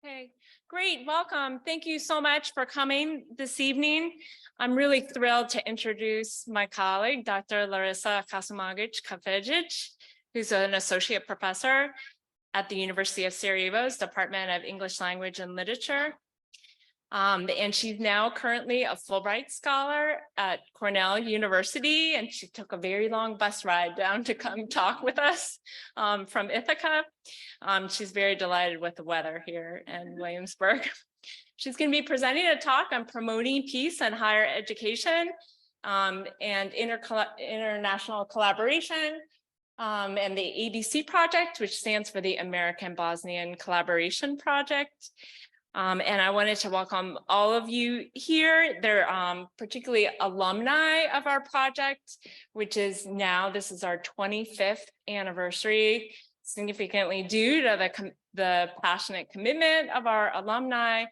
Okay, great. Welcome. Thank you so much for coming this evening. I'm really thrilled to introduce my colleague, Dr. Larisa Kasumagić-Kafedžić, who's an associate professor at the University of Sarajevo's Department of English Language and Literature. And she's now currently a Fulbright scholar at Cornell University, and she took a very long bus ride down to come talk with us from Ithaca. She's very delighted with the weather here in Williamsburg. She's going to be presenting a talk on promoting peace and higher education and international collaboration and the ABC project, which stands for the American-Bosnian-Collaboration Project. And I wanted to welcome all of you here. They're particularly alumni of our project, which is now, this is our 25th anniversary, significantly due to the passionate commitment of our alumni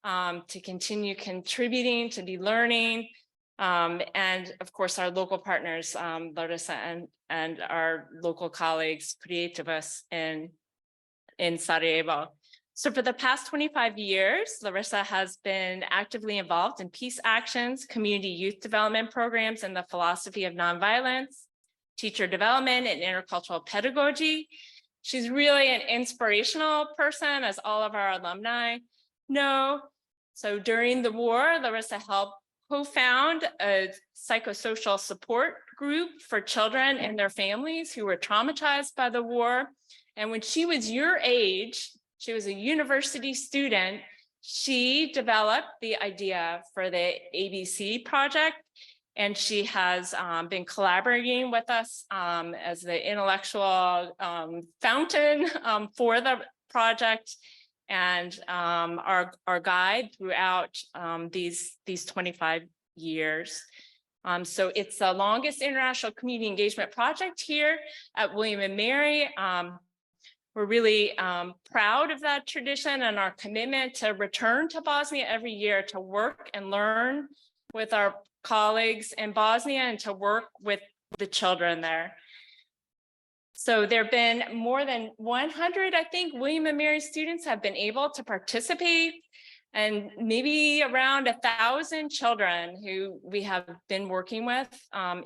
to continue contributing, to be learning, and of course our local partners, Larisa and our local colleagues, Creativus in Sarajevo. So for the past 25 years, Larisa has been actively involved in peace actions, community youth development programs, and the philosophy of nonviolence, teacher development, and intercultural pedagogy. She's really an inspirational person, as all of our alumni know. So during the war, Larisa helped co-found a psychosocial support group for children and their families who were traumatized by the war. And when she was your age, she was a university student, she developed the idea for the ABC project, and she has been collaborating with us as the intellectual fountain for the project and our guide throughout these 25 years. So it's the longest international community engagement project here at William & Mary. We're really proud of that tradition and our commitment to return to Bosnia every year to work and learn with our colleagues in Bosnia and to work with the children there. So there have been more than 100, I think, William & Mary students have been able to participate, and maybe around 1,000 children who we have been working with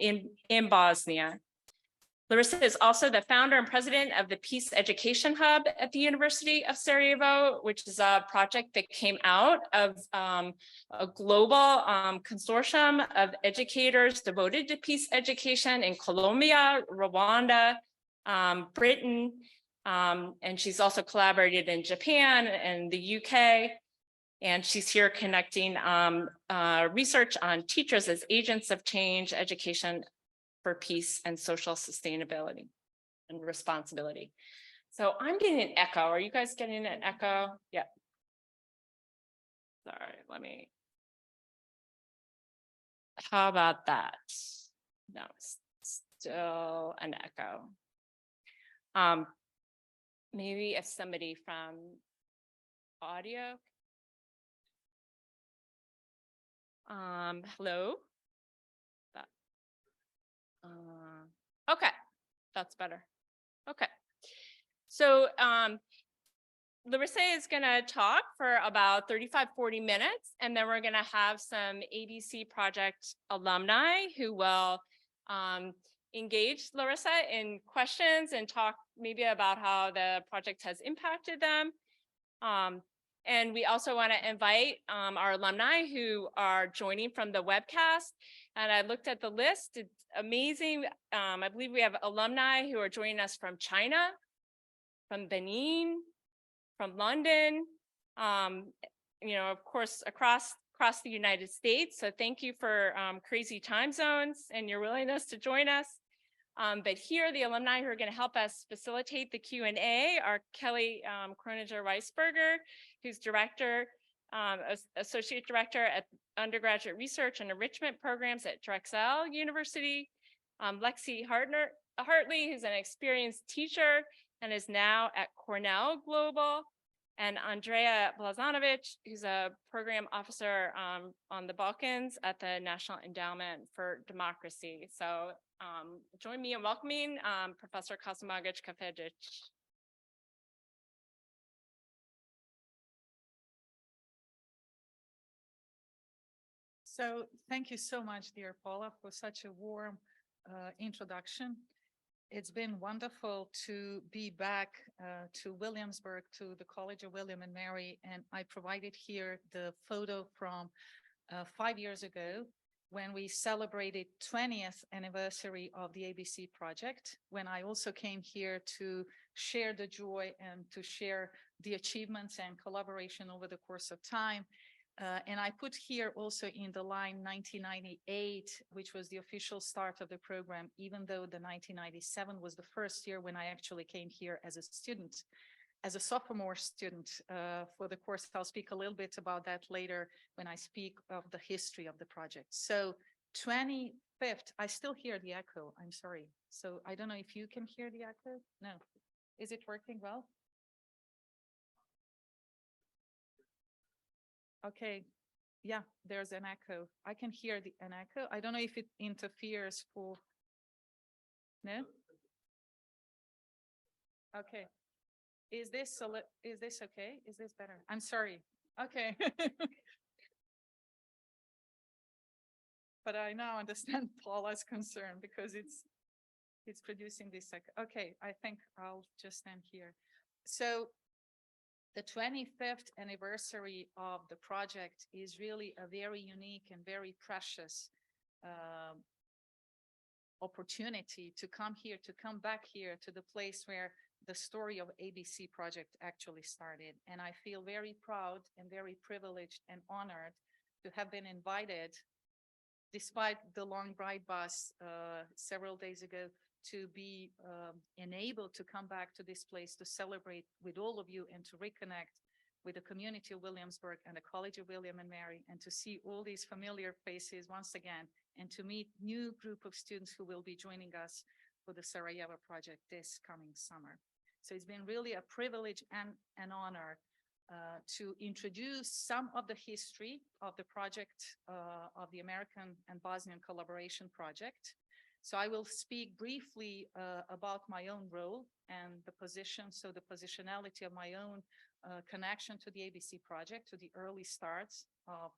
in Bosnia. Larisa is also the founder and president of the Peace Education Hub at the University of Sarajevo, which is a project that came out of a global consortium of educators devoted to peace education in Colombia, Rwanda, Britain, and she's also collaborated in Japan and the UK. And she's here connecting research on teachers as agents of change, education for peace and social sustainability and responsibility. So I'm getting an echo. Are you guys getting an echo? Yeah. Sorry, how about that? No, still an echo. Maybe if somebody from audio. Hello? Okay, that's better. Okay, so Larisa is going to talk for about 35-40 minutes, and then we're going to have some ABC project alumni who will engage Larisa in questions and talk maybe about how the project has impacted them. And we also want to invite our alumni who are joining from the webcast. And I looked at the list, it's amazing. I believe we have alumni who are joining us from China, from Benin, from London, you know, of course, across the United States. So thank you for crazy time zones and your willingness to join us. But here, the alumni who are going to help us facilitate the Q&A are Kelly Kroninger-Weisberger, who's associate director at undergraduate research and enrichment programs at Drexel University. Lexi Hartley, who's an experienced teacher and is now at Cornell Global. And Andrea Blazanovic, who's a program officer on the Balkans at the National Endowment for Democracy. So join me in welcoming Professor Kasumagić-Kafedžić. So thank you so much, dear Paula, for such a warm introduction. It's been wonderful to be back to Williamsburg, to the College of William and Mary, and I provided here the photo from 5 years ago when we celebrated 20th anniversary of the ABC project, when I also came here to share the joy and to share the achievements and collaboration over the course of time. And I put here also in the line 1998, which was the official start of the program, even though the 1997 was the first year when I actually came here as a student, as a sophomore student for the course. I'll speak a little bit about that later when I speak of the history of the project. So 25th, I still hear the echo, I'm sorry. So I don't know if you can hear the echo. No. Is it working well? Okay, yeah, there's an echo. I can hear an echo. I don't know if it interferes for, no? Okay. Is this okay? Is this better? I'm sorry. Okay. But I now understand Paula's concern because it's producing this echo. Okay, I think I'll just stand here. So the 25th anniversary of the project is really a very unique and very precious opportunity to come here, to come back here to the place where the story of ABC project actually started. And I feel very proud and very privileged and honored to have been invited, despite the long ride bus several days ago, to be enabled to come back to this place to celebrate with all of you and to reconnect with the community of Williamsburg and the College of William and Mary, and to see all these familiar faces once again, and to meet new group of students who will be joining us for the Sarajevo project this coming summer. So it's been really a privilege and an honor to introduce some of the history of the project of the American and Bosnian Collaboration Project. So I will speak briefly about my own role and the position, so the positionality of my own connection to the ABC project, to the early starts of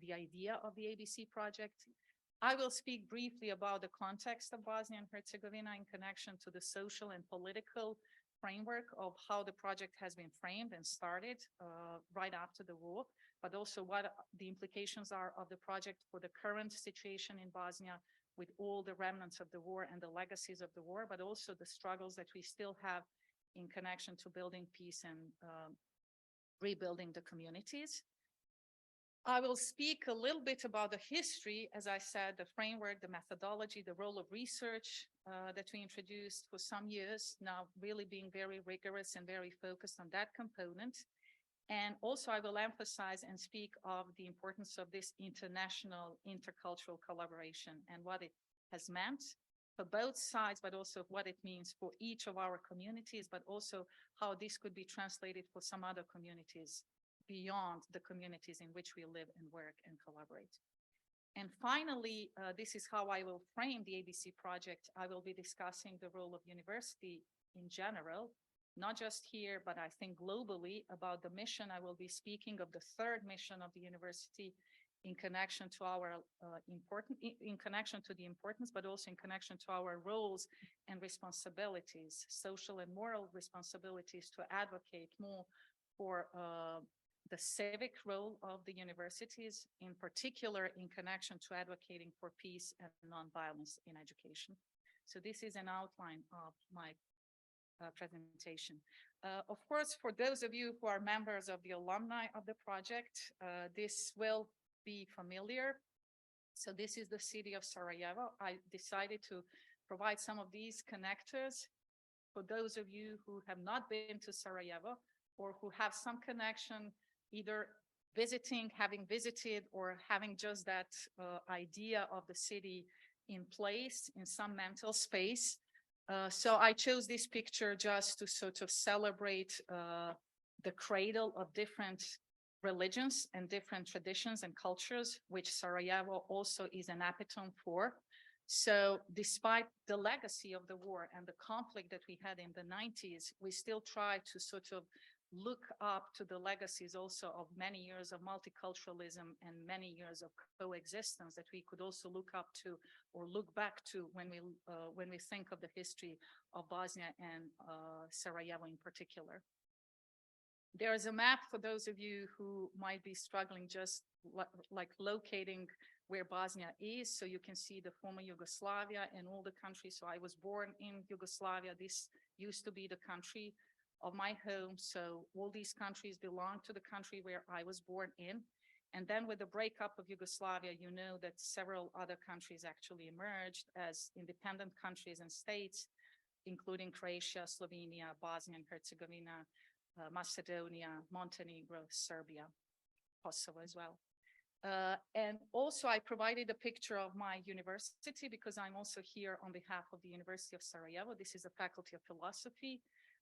the idea of the ABC project. I will speak briefly about the context of Bosnia and Herzegovina in connection to the social and political framework of how the project has been framed and started right after the war, but also what the implications are of the project for the current situation in Bosnia, with all the remnants of the war and the legacies of the war, but also the struggles that we still have in connection to building peace and rebuilding the communities. I will speak a little bit about the history, as I said, the framework, the methodology, the role of research that we introduced for some years, now really being very rigorous and very focused on that component. And also I will emphasize and speak of the importance of this international intercultural collaboration and what it has meant for both sides, but also what it means for each of our communities, but also how this could be translated for some other communities beyond the communities in which we live and work and collaborate. And finally, this is how I will frame the ABC project. I will be discussing the role of university in general, not just here, but I think globally about the mission. I will be speaking of the third mission of the university in connection to our in connection to the importance, but also in connection to our roles and responsibilities, social and moral responsibilities to advocate more for the civic role of the universities, in particular in connection to advocating for peace and nonviolence in education. So this is an outline of my presentation. Of course, for those of you who are members of the alumni of the project, this will be familiar. So this is the city of Sarajevo. I decided to provide some of these connectors for those of you who have not been to Sarajevo or who have some connection, either visiting, having visited, or having just that idea of the city in place in some mental space. So I chose this picture just to sort of celebrate the cradle of different religions and different traditions and cultures, which Sarajevo also is an epitome for. So despite the legacy of the war and the conflict that we had in the 90s, we still try to sort of look up to the legacies also of many years of multiculturalism and many years of coexistence that we could also look up to or look back to when we think of the history of Bosnia and Sarajevo in particular. There is a map for those of you who might be struggling just like locating where Bosnia is. So you can see the former Yugoslavia and all the countries. So I was born in Yugoslavia. This used to be the country of my home. So all these countries belong to the country where I was born in. And then with the breakup of Yugoslavia, you know that several other countries actually emerged as independent countries and states, including Croatia, Slovenia, Bosnia and Herzegovina, Macedonia, Montenegro, Serbia, Kosovo as well. And also I provided a picture of my university because I'm also here on behalf of the University of Sarajevo. This is a Faculty of Philosophy,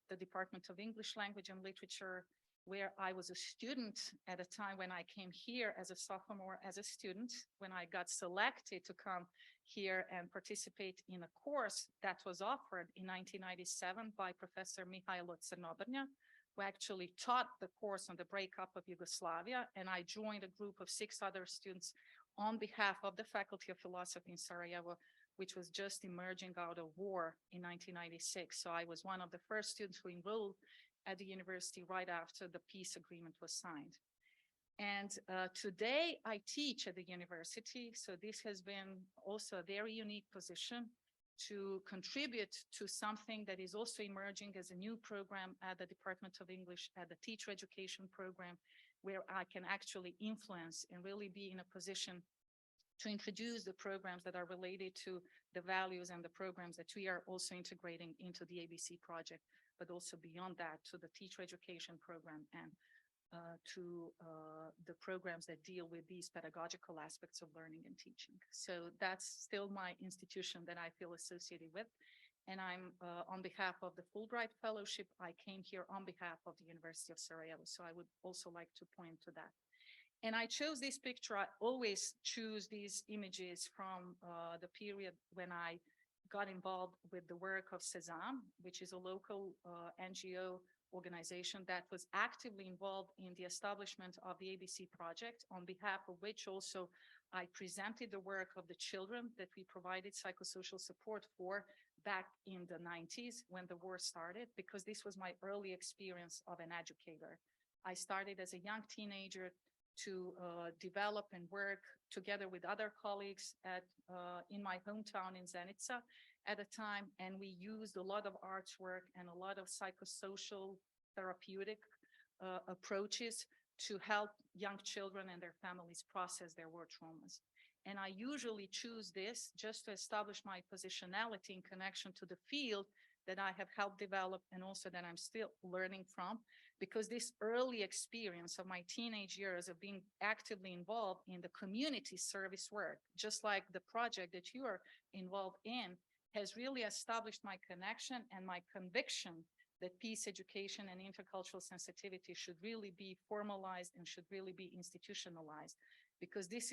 the Department of English Language and Literature, where I was a student at a time when I came here as a sophomore, as a student, when I got selected to come here and participate in a course that was offered in 1997 by Professor Mihailo Crnobrnja, who actually taught the course on the breakup of Yugoslavia. And I joined a group of 6 other students on behalf of the Faculty of Philosophy in Sarajevo, which was just emerging out of war in 1996. So I was one of the first students who enrolled at the university right after the peace agreement was signed. And today I teach at the university. So this has been also a very unique position to contribute to something that is also emerging as a new program at the Department of English, at the teacher education program, where I can actually influence and really be in a position to introduce the programs that are related to the values and the programs that we are also integrating into the ABC project, but also beyond that to the teacher education program and to the programs that deal with these pedagogical aspects of learning and teaching. So that's still my institution that I feel associated with. And I'm on behalf of the Fulbright Fellowship, I came here on behalf of the University of Sarajevo. So I would also like to point to that. And I chose this picture. I always choose these images from the period when I got involved with the work of Sezam, which is a local NGO organization that was actively involved in the establishment of the ABC project, on behalf of which also I presented the work of the children that we provided psychosocial support for back in the 90s when the war started, because this was my early experience of an educator. I started as a young teenager to develop and work together with other colleagues in my hometown in Zenica at a time, and we used a lot of artwork and a lot of psychosocial therapeutic approaches to help young children and their families process their war traumas. And I usually choose this just to establish my positionality in connection to the field that I have helped develop and also that I'm still learning from, because this early experience of my teenage years of being actively involved in the community service work, just like the project that you are involved in, has really established my connection and my conviction that peace education and intercultural sensitivity should really be formalized and should really be institutionalized, because this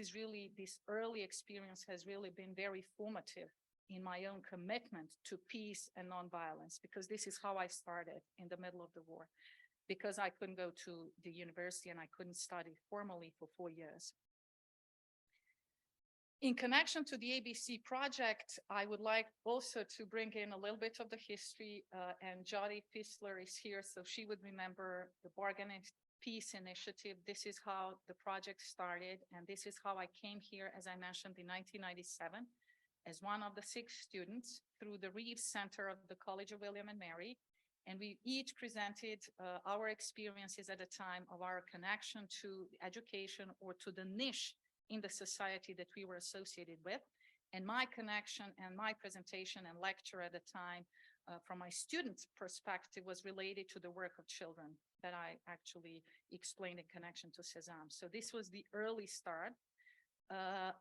early experience has really been very formative in my own commitment to peace and nonviolence, because this is how I started in the middle of the war, because I couldn't go to the university and I couldn't study formally for 4 years. In connection to the ABC project, I would like also to bring in a little bit of the history, and Jody Fissler is here, so she would remember the Bargain and Peace Initiative. This is how the project started, and this is how I came here, as I mentioned, in 1997, as one of the 6 students through the Reeves Center of the College of William and Mary. And we each presented our experiences at a time of our connection to education or to the niche in the society that we were associated with. And my connection and my presentation and lecture at the time from my student perspective was related to the work of children that I actually explained in connection to Sezam. So this was the early start.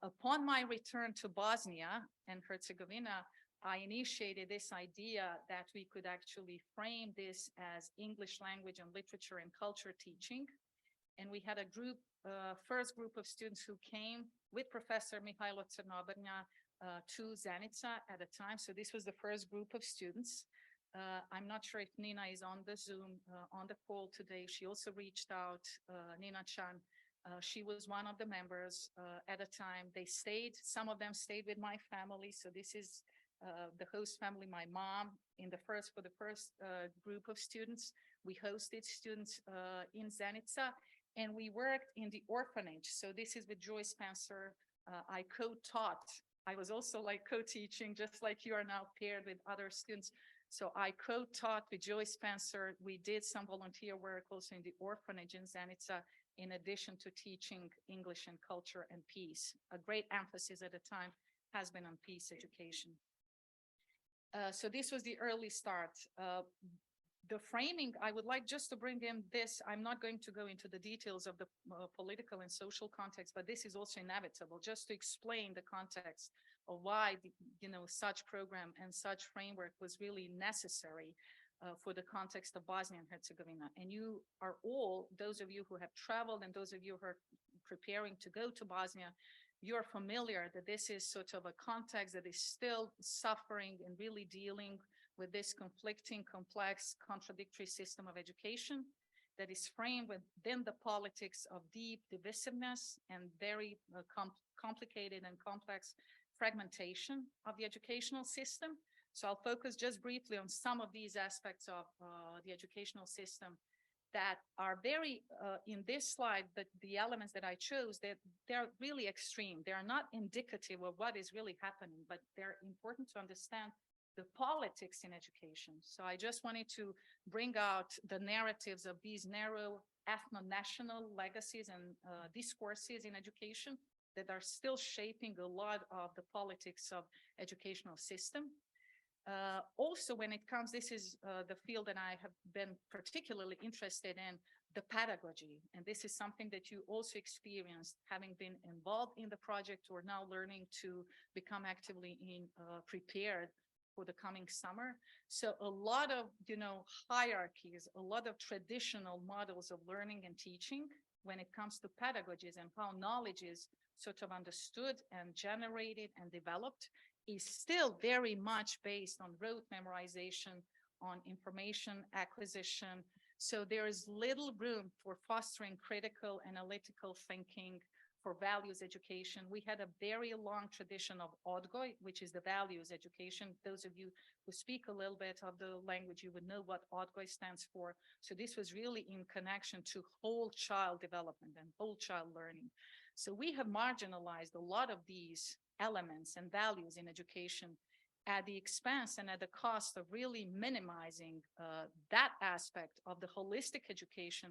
Upon my return to Bosnia and Herzegovina, I initiated this idea that we could actually frame this as English language and literature and culture teaching. And we had a group, first group of students who came with Professor Mihailo Crnobrnja to Zenica at a time. So this was the first group of students. I'm not sure if Nina is on the Zoom, on the call today. She also reached out, Nina Chan. She was one of the members at a time. They stayed, some of them stayed with my family. So this is the host family, my mom, for the first group of students. We hosted students in Zenica, and we worked in the orphanage. So this is with Joy Spencer. I co-taught. I was also like co-teaching, just like you are now paired with other students. So I co-taught with Joy Spencer. We did some volunteer work also in the orphanage in Zenica, in addition to teaching English and culture and peace. A great emphasis at the time has been on peace education. So this was the early start. The framing, I would like just to bring in this. I'm not going to go into the details of the political and social context, but this is also inevitable, just to explain the context of why such program and such framework was really necessary for the context of Bosnia and Herzegovina. And you are all, those of you who have traveled and those of you who are preparing to go to Bosnia, you're familiar that this is sort of a context that is still suffering and really dealing with this conflicting, complex, contradictory system of education that is framed within the politics of deep divisiveness and very complicated and complex fragmentation of the educational system. So I'll focus just briefly on some of these aspects of the educational system that are very, in this slide, but the elements that I chose, that they're really extreme. They are not indicative of what is really happening, but they're important to understand the politics in education. So I just wanted to bring out the narratives of these narrow ethno-national legacies and discourses in education that are still shaping a lot of the politics of educational system. Also, when it comes, this is the field that I have been particularly interested in, the pedagogy. And this is something that you also experienced, having been involved in the project or now learning to become actively prepared for the coming summer. So a lot of, hierarchies, a lot of traditional models of learning and teaching when it comes to pedagogies and how knowledge is sort of understood and generated and developed is still very much based on rote memorization, on information acquisition. So there is little room for fostering critical, analytical thinking, for values education. We had a very long tradition of odgoj, which is the values education. Those of you who speak a little bit of the language, you would know what odgoj stands for. So this was really in connection to whole child development and whole child learning. So we have marginalized a lot of these elements and values in education at the expense and at the cost of really minimizing that aspect of the holistic education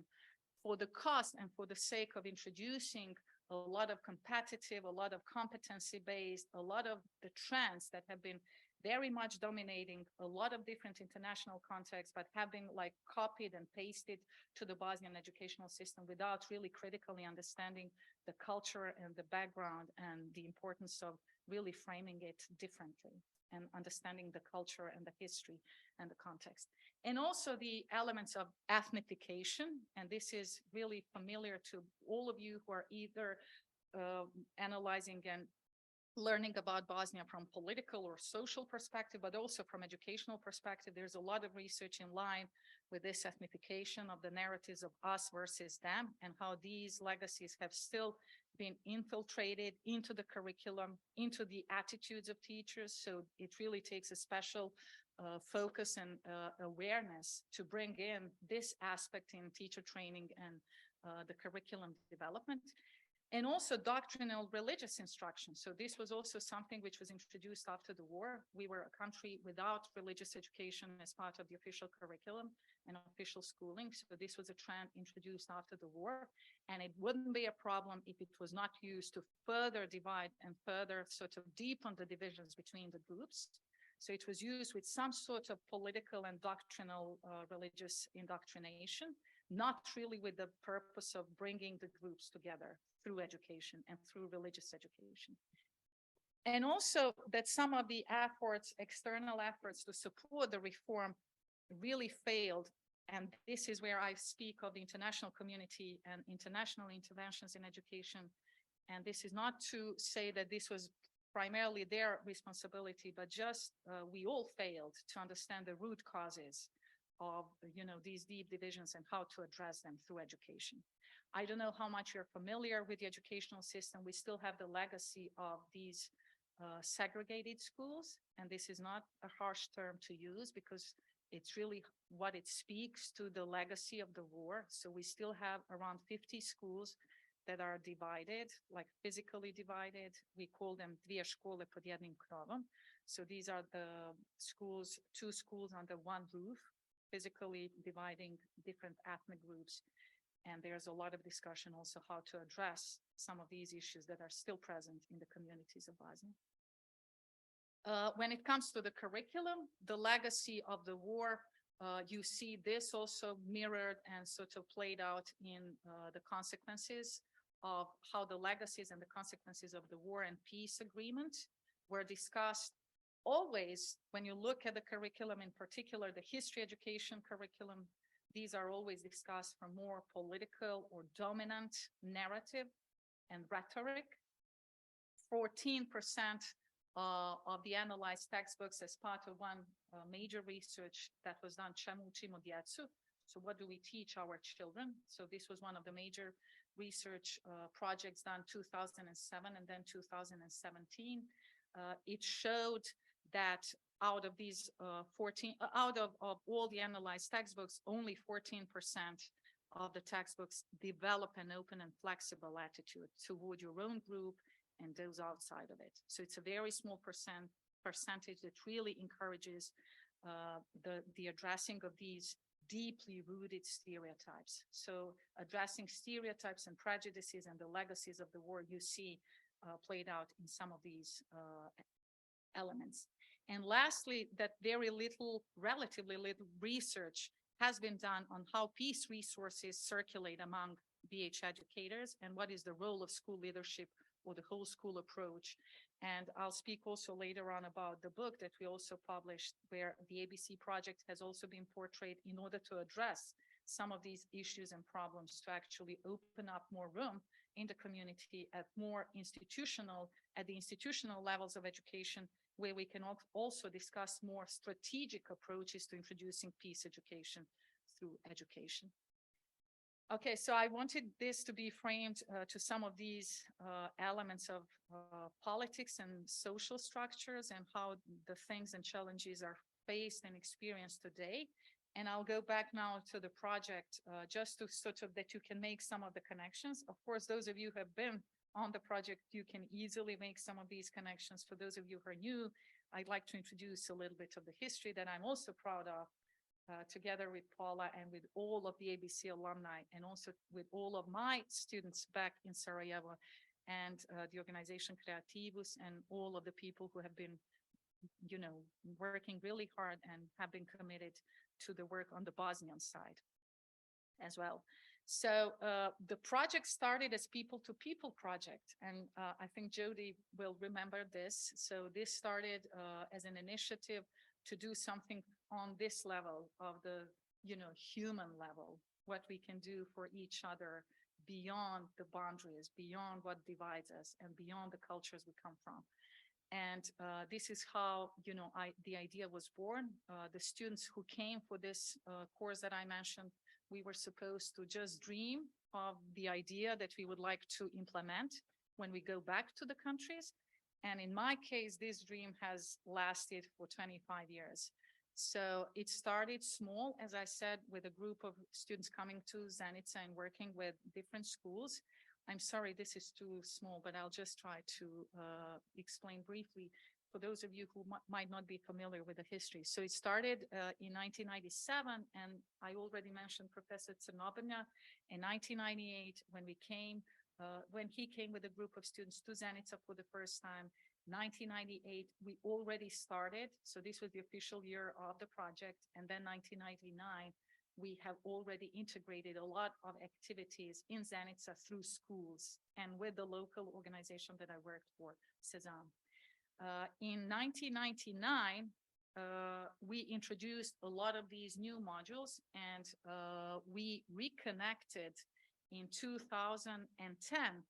for the cost and for the sake of introducing a lot of competitive, a lot of competency-based, a lot of the trends that have been very much dominating a lot of different international contexts, but have been like copied and pasted to the Bosnian educational system without really critically understanding the culture and the background and the importance of really framing it differently and understanding the culture and the history and the context. And also the elements of ethnification. And this is really familiar to all of you who are either analyzing and learning about Bosnia from political or social perspective, but also from educational perspective. There's a lot of research in line with this ethnification of the narratives of us versus them and how these legacies have still been infiltrated into the curriculum, into the attitudes of teachers. So it really takes a special focus and awareness to bring in this aspect in teacher training and the curriculum development. And also doctrinal religious instruction. So this was also something which was introduced after the war. We were a country without religious education as part of the official curriculum and official schooling. So this was a trend introduced after the war. And it wouldn't be a problem if it was not used to further divide and further sort of deepen the divisions between the groups. So it was used with some sort of political and doctrinal religious indoctrination, not really with the purpose of bringing the groups together through education and through religious education. And also that some of the efforts, external efforts to support the reform really failed. And this is where I speak of the international community and international interventions in education. And this is not to say that this was primarily their responsibility, but just we all failed to understand the root causes of these deep divisions and how to address them through education. I don't know how much you're familiar with the educational system. We still have the legacy of these segregated schools, and this is not a harsh term to use because it's really what it speaks to the legacy of the war. So we still have around 50 schools that are divided, like physically divided. We call them dvije škole pod jednim krovom. So these are the schools, two schools under one roof, physically dividing different ethnic groups. And there's a lot of discussion also how to address some of these issues that are still present in the communities of Bosnia. When it comes to the curriculum, the legacy of the war, you see this also mirrored and sort of played out in the consequences of how the legacies and the consequences of the war and peace agreement were discussed. Always, when you look at the curriculum, in particular, the history education curriculum, these are always discussed from more political or dominant narrative and rhetoric. 14% of the analyzed textbooks as part of one major research that was done, čemu učimo djecu? So what do we teach our children? So this was one of the major research projects done 2007 and then 2017. It showed that out of these out of all the analyzed textbooks, only 14% of the textbooks develop an open and flexible attitude toward your own group and those outside of it. So it's a very small percentage that really encourages the addressing of these deeply rooted stereotypes. So addressing stereotypes and prejudices and the legacies of the war you see played out in some of these elements. And lastly, that very little, relatively little research has been done on how peace resources circulate among BH educators and what is the role of school leadership or the whole school approach. And I'll speak also later on about the book that we also published where the ABC project has also been portrayed in order to address some of these issues and problems to actually open up more room in the community at the institutional levels of education, where we can also discuss more strategic approaches to introducing peace education through education. Okay, so I wanted this to be framed to some of these elements of politics and social structures and how the things and challenges are faced and experienced today. And I'll go back now to the project just to sort of that you can make some of the connections. Of course, those of you who have been on the project, you can easily make some of these connections. For those of you who are new, I'd like to introduce a little bit of the history that I'm also proud of, together with Paula and with all of the ABC alumni, and also with all of my students back in Sarajevo, and the organization Creativus, and all of the people who have been, working really hard and have been committed to the work on the Bosnian side as well. So the project started as people-to-people project, and I think Jody will remember this. So this started as an initiative to do something on this level of the, human level, what we can do for each other beyond the boundaries, beyond what divides us, and beyond the cultures we come from. And this is how, the idea was born. The students who came for this course that I mentioned, we were supposed to just dream of the idea that we would like to implement when we go back to the countries. And in my case, this dream has lasted for 25 years. So it started small, as I said, with a group of students coming to Zenica and working with different schools. I'm sorry, this is too small, but I'll just try to explain briefly for those of you who might not be familiar with the history. So it started in 1997, and I already mentioned Professor Crnobrnja in 1998 when he came with a group of students to Zenica for the first time. 1998, we already started. So this was the official year of the project. And then 1999, we have already integrated a lot of activities in Zenica through schools and with the local organization that I worked for, Sezam. In 1999, we introduced a lot of these new modules, and we reconnected in 2010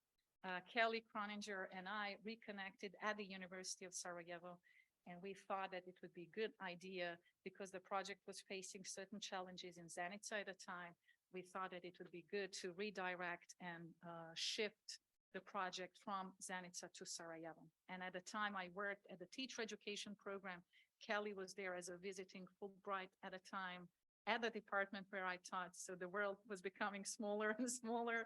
Kelly Croninger and I reconnected at the University of Sarajevo, and we thought that it would be a good idea because the project was facing certain challenges in Zenica at the time. We thought that it would be good to redirect and shift the project from Zenica to Sarajevo. And at the time I worked at the teacher education program, Kelly was there as a visiting Fulbright at a time at the department where I taught. So the world was becoming smaller and smaller.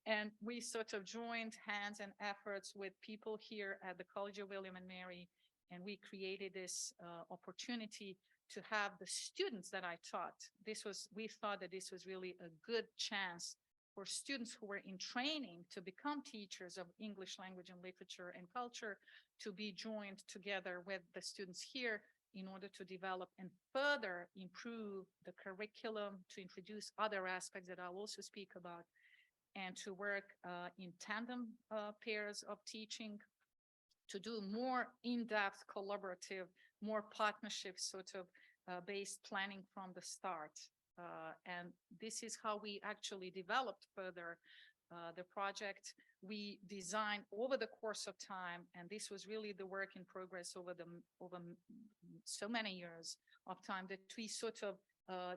And we sort of joined hands and efforts with people here at the College of William and Mary. And we created this opportunity to have the students that I taught. We thought that this was really a good chance for students who were in training to become teachers of English language and literature and culture to be joined together with the students here in order to develop and further improve the curriculum, to introduce other aspects that I'll also speak about, and to work in tandem pairs of teaching, to do more in-depth collaborative, more partnership sort of based planning from the start. And this is how we actually developed further the project. We designed over the course of time, and this was really the work in progress over so many years of time, that we sort of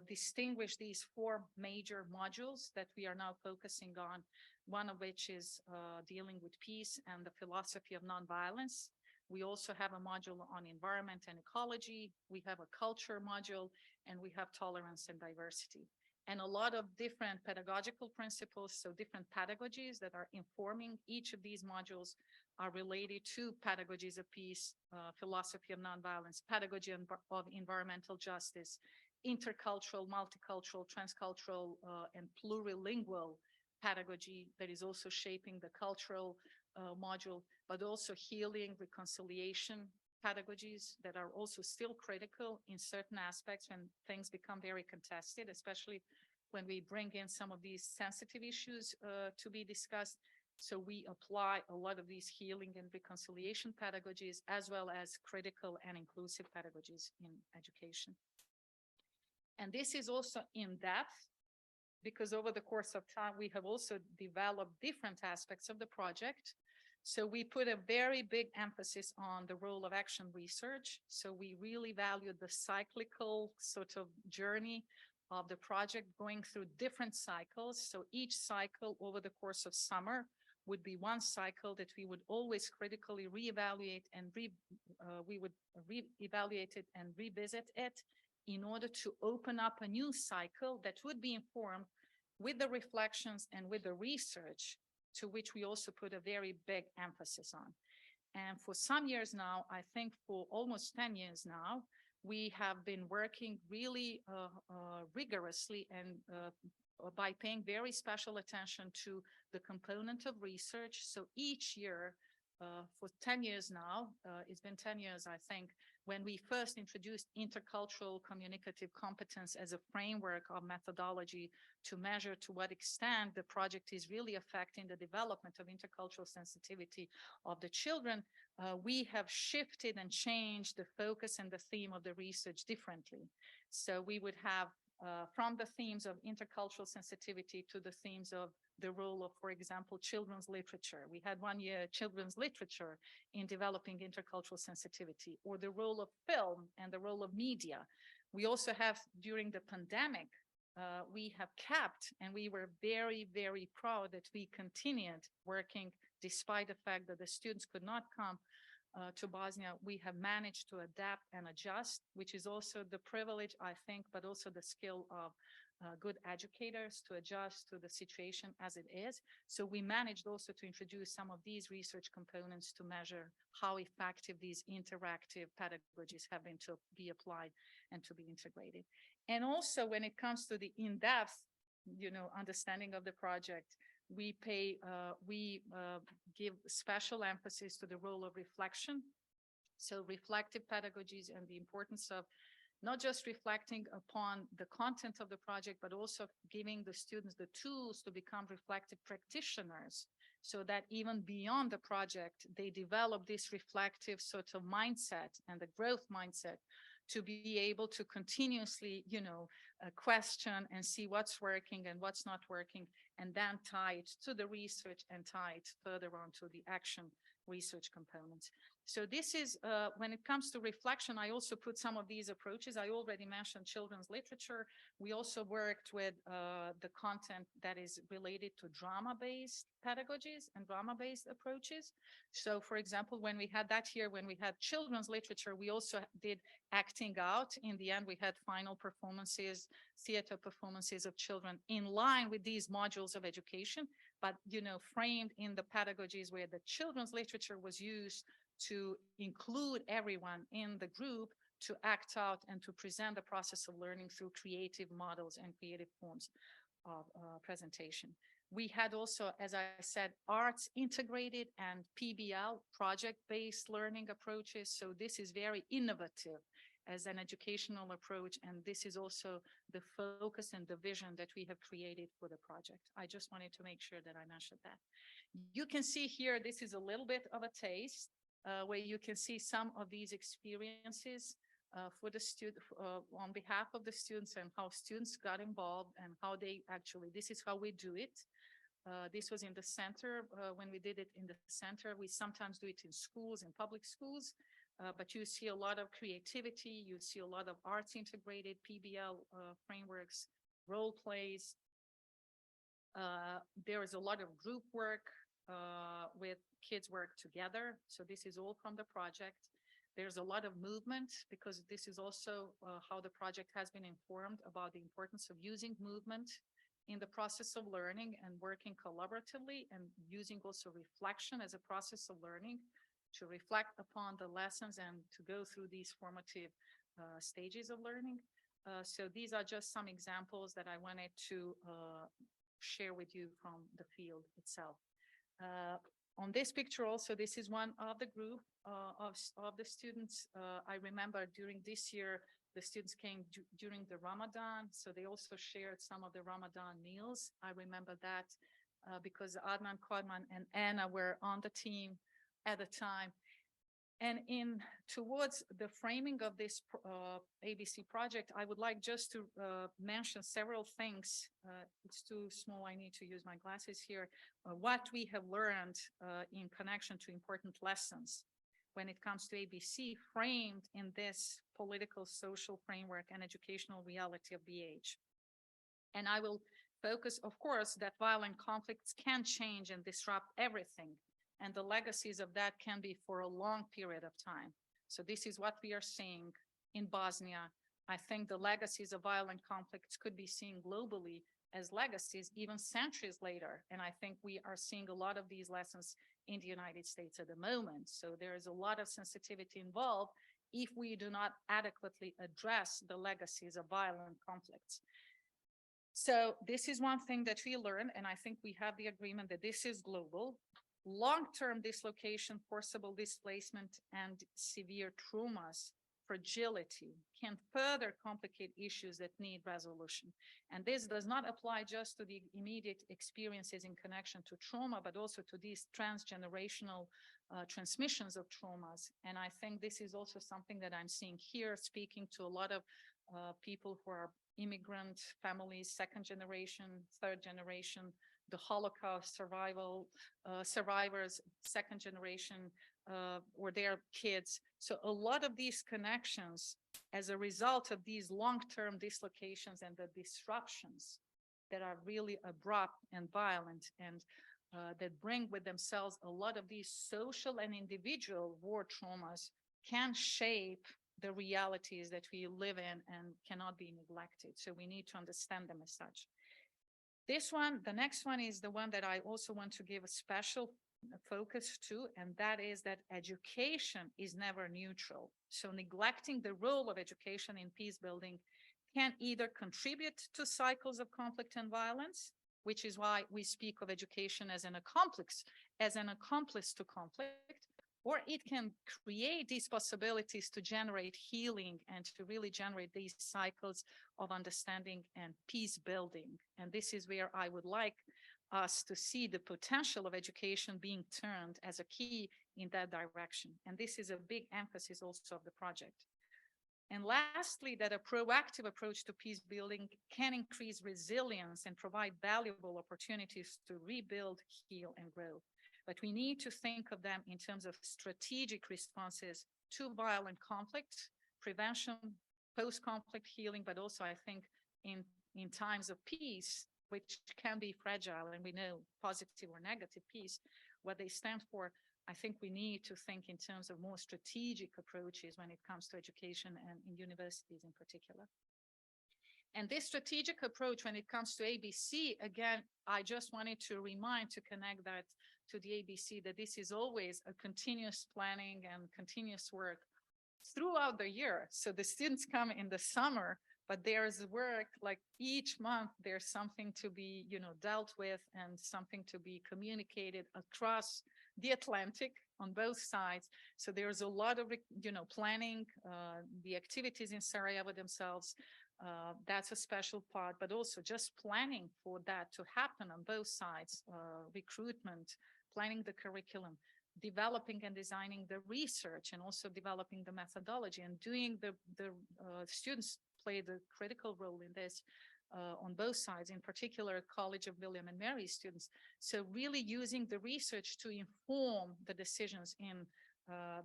distinguish these 4 major modules that we are now focusing on, one of which is dealing with peace and the philosophy of nonviolence. We also have a module on environment and ecology. We have a culture module, and we have tolerance and diversity. And a lot of different pedagogical principles, so different pedagogies that are informing each of these modules are related to pedagogies of peace, philosophy of nonviolence, pedagogy of environmental justice, intercultural, multicultural, transcultural, and plurilingual pedagogy that is also shaping the cultural module, but also healing, reconciliation pedagogies that are also still critical in certain aspects when things become very contested, especially when we bring in some of these sensitive issues to be discussed. So we apply a lot of these healing and reconciliation pedagogies, as well as critical and inclusive pedagogies in education. And this is also in depth, because over the course of time, we have also developed different aspects of the project. So we put a very big emphasis on the role of action research. So we really valued the cyclical sort of journey of the project, going through different cycles. So each cycle over the course of summer would be one cycle that we would always critically reevaluate, and we would reevaluate it and revisit it in order to open up a new cycle that would be informed with the reflections and with the research, to which we also put a very big emphasis on. And for some years now, I think for almost 10 years now, we have been working really rigorously and by paying very special attention to the component of research. So each year, for 10 years now, it's been 10 years, I think, when we first introduced intercultural communicative competence as a framework of methodology to measure to what extent the project is really affecting the development of intercultural sensitivity of the children, we have shifted and changed the focus and the theme of the research differently. So we would have from the themes of intercultural sensitivity to the themes of the role of, for example, children's literature. We had 1 year children's literature in developing intercultural sensitivity, or the role of film and the role of media. We also have, during the pandemic, we have kept, and we were very, very proud that we continued working despite the fact that the students could not come to Bosnia. We have managed to adapt and adjust, which is also the privilege, I think, but also the skill of good educators to adjust to the situation as it is. So we managed also to introduce some of these research components to measure how effective these interactive pedagogies have been to be applied and to be integrated. And also when it comes to the in-depth, understanding of the project, we give special emphasis to the role of reflection. So reflective pedagogies and the importance of not just reflecting upon the content of the project, but also giving the students the tools to become reflective practitioners, so that even beyond the project, they develop this reflective sort of mindset and the growth mindset to be able to continuously, question and see what's working and what's not working, and then tie it to the research and tie it further on to the action research components. So this is, when it comes to reflection, I also put some of these approaches. I already mentioned children's literature. We also worked with the content that is related to drama-based pedagogies and drama-based approaches. So for example, when we had that here, when we had children's literature, we also did acting out. In the end, we had final performances, theater performances of children in line with these modules of education, but, framed in the pedagogies where the children's literature was used to include everyone in the group to act out and to present the process of learning through creative models and creative forms of presentation. We had also, as I said, arts integrated and PBL, project-based learning approaches. So this is very innovative as an educational approach. And this is also the focus and the vision that we have created for the project. I just wanted to make sure that I mentioned that. You can see here, this is a little bit of a taste where you can see some of these experiences for the student, on behalf of the students, and how students got involved and how they actually, this is how we do it. This was in the center. When we did it in the center, we sometimes do it in schools, in public schools, but you see a lot of creativity, you see a lot of arts integrated, PBL frameworks, role plays. There is a lot of group work with kids work together. So this is all from the project. There's a lot of movement, because this is also how the project has been informed about the importance of using movement in the process of learning and working collaboratively, and using also reflection as a process of learning to reflect upon the lessons and to go through these formative stages of learning. So these are just some examples that I wanted to share with you from the field itself. On this picture also, this is one of the group of the students. I remember during this year, the students came during the Ramadan, so they also shared some of the Ramadan meals. I remember that because Adnan, Kodman, and Anna were on the team at the time. And towards the framing of this ABC project, I would like just to mention several things. It's too small, I need to use my glasses here. What we have learned in connection to important lessons when it comes to ABC, framed in this political, social framework and educational reality of BH. And I will focus, of course, that violent conflicts can change and disrupt everything. And the legacies of that can be for a long period of time. So this is what we are seeing in Bosnia. I think the legacies of violent conflicts could be seen globally as legacies even centuries later. And I think we are seeing a lot of these lessons in the United States at the moment. So there is a lot of sensitivity involved if we do not adequately address the legacies of violent conflicts. So this is one thing that we learned, and I think we have the agreement that this is global. Long-term dislocation, forcible displacement, and severe traumas, fragility can further complicate issues that need resolution. And this does not apply just to the immediate experiences in connection to trauma, but also to these transgenerational transmissions of traumas. And I think this is also something that I'm seeing here, speaking to a lot of people who are immigrant families, second generation, third generation, the Holocaust survivors, second generation, or their kids. So a lot of these connections as a result of these long-term dislocations and the disruptions that are really abrupt and violent, and that bring with themselves a lot of these social and individual war traumas, can shape the realities that we live in and cannot be neglected. So we need to understand them as such. This one, the next one, is the one that I also want to give a special focus to, and that is that education is never neutral. So neglecting the role of education in peace building can either contribute to cycles of conflict and violence, which is why we speak of education as an accomplice to conflict, or it can create these possibilities to generate healing and to really generate these cycles of understanding and peace building. And this is where I would like us to see the potential of education being turned as a key in that direction. And this is a big emphasis also of the project. And lastly, that a proactive approach to peace building can increase resilience and provide valuable opportunities to rebuild, heal, and grow. But we need to think of them in terms of strategic responses to violent conflict, prevention, post-conflict healing, but also I think in times of peace, which can be fragile, and we know positive or negative peace, what they stand for, I think we need to think in terms of more strategic approaches when it comes to education and in universities in particular. And this strategic approach, when it comes to ABC, again, I just wanted to connect that to the ABC, that this is always a continuous planning and continuous work throughout the year. So the students come in the summer, but there's work like each month, there's something to be, dealt with and something to be communicated across the Atlantic on both sides. So there's a lot of, planning, the activities in Sarajevo themselves. That's a special part, but also just planning for that to happen on both sides, recruitment, planning the curriculum, developing and designing the research, and also developing the methodology, and doing the students play the critical role in this on both sides, in particular College of William and Mary students. So really using the research to inform the decisions in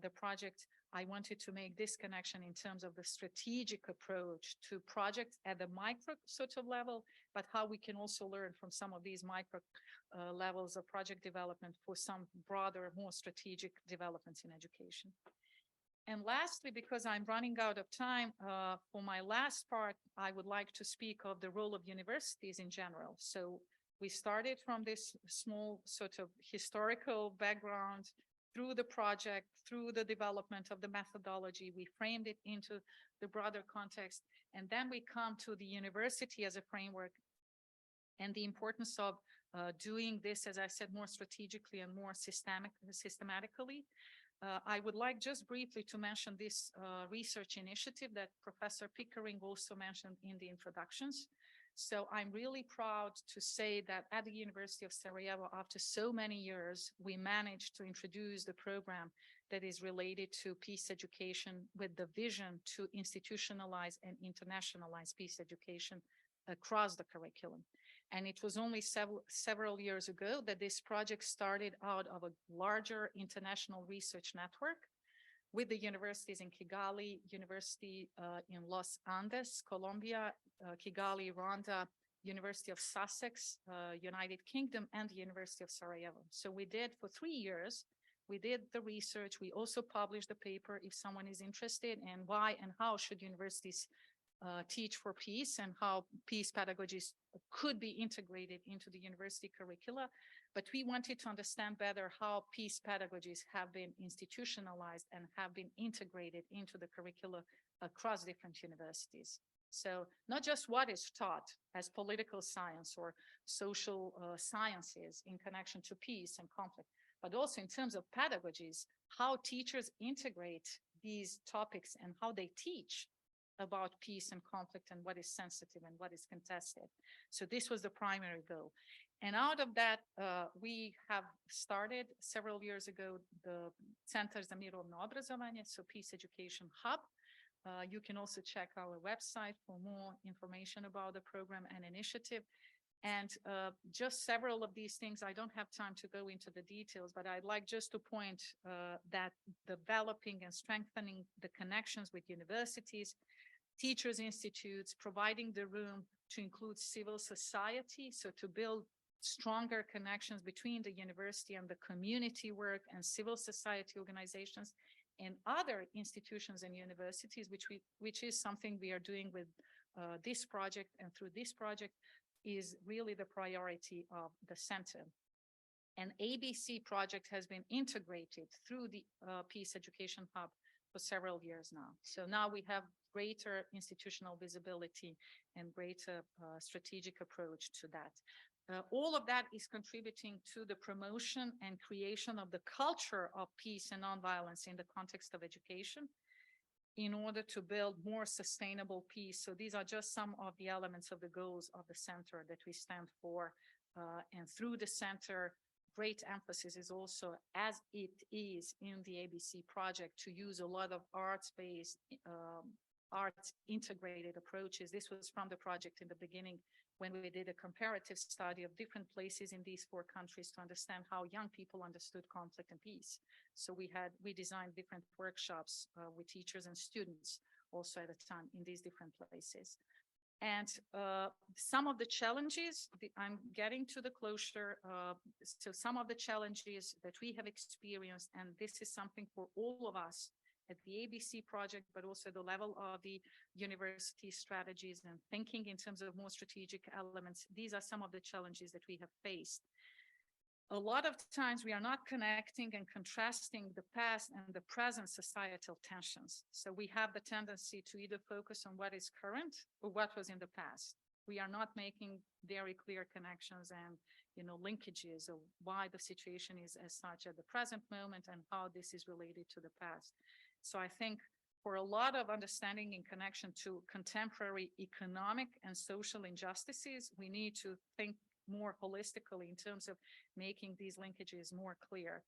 the project. I wanted to make this connection in terms of the strategic approach to projects at the micro sort of level, but how we can also learn from some of these micro levels of project development for some broader, more strategic developments in education. And lastly, because I'm running out of time, for my last part, I would like to speak of the role of universities in general. So we started from this small sort of historical background through the project, through the development of the methodology. We framed it into the broader context, and then we come to the university as a framework and the importance of doing this, as I said, more strategically and more systematically. I would like just briefly to mention this research initiative that Professor Pickering also mentioned in the introductions. So I'm really proud to say that at the University of Sarajevo, after so many years, we managed to introduce the program that is related to peace education with the vision to institutionalize and internationalize peace education across the curriculum. And it was only several years ago that this project started out of a larger international research network with the universities in Kigali, University in Los Andes, Colombia, Kigali, Rwanda, University of Sussex, United Kingdom, and the University of Sarajevo. So we did for 3 years, we did the research. We also published the paper if someone is interested, and why and how should universities teach for peace, and how peace pedagogies could be integrated into the university curricula. But we wanted to understand better how peace pedagogies have been institutionalized and have been integrated into the curricula across different universities. So not just what is taught as political science or social sciences in connection to peace and conflict, but also in terms of pedagogies, how teachers integrate these topics and how they teach about peace and conflict and what is sensitive and what is contested. So this was the primary goal. And out of that, we have started several years ago the Centar za mirovno obrazovanje, so Peace Education Hub. You can also check our website for more information about the program and initiative. And just several of these things, I don't have time to go into the details, but I'd like just to point that developing and strengthening the connections with universities, teachers' institutes, providing the room to include civil society, so to build stronger connections between the university and the community work and civil society organizations and other institutions and universities, which is something we are doing with this project, and through this project is really the priority of the center. An ABC project has been integrated through the Peace Education Hub for several years now. So now we have greater institutional visibility and greater strategic approach to that. All of that is contributing to the promotion and creation of the culture of peace and nonviolence in the context of education in order to build more sustainable peace. So these are just some of the elements of the goals of the center that we stand for. And through the center, great emphasis is also, as it is in the ABC project, to use a lot of arts-based arts integrated approaches. This was from the project in the beginning when we did a comparative study of different places in these 4 countries to understand how young people understood conflict and peace. So we designed different workshops with teachers and students also at the time in these different places. And some of the challenges, I'm getting to the closure. So some of the challenges that we have experienced, and this is something for all of us at the ABC project, but also the level of the university strategies and thinking in terms of more strategic elements. These are some of the challenges that we have faced. A lot of times we are not connecting and contrasting the past and the present societal tensions. So we have the tendency to either focus on what is current or what was in the past. We are not making very clear connections and, linkages of why the situation is as such at the present moment and how this is related to the past. So I think for a lot of understanding in connection to contemporary economic and social injustices, we need to think more holistically in terms of making these linkages more clear.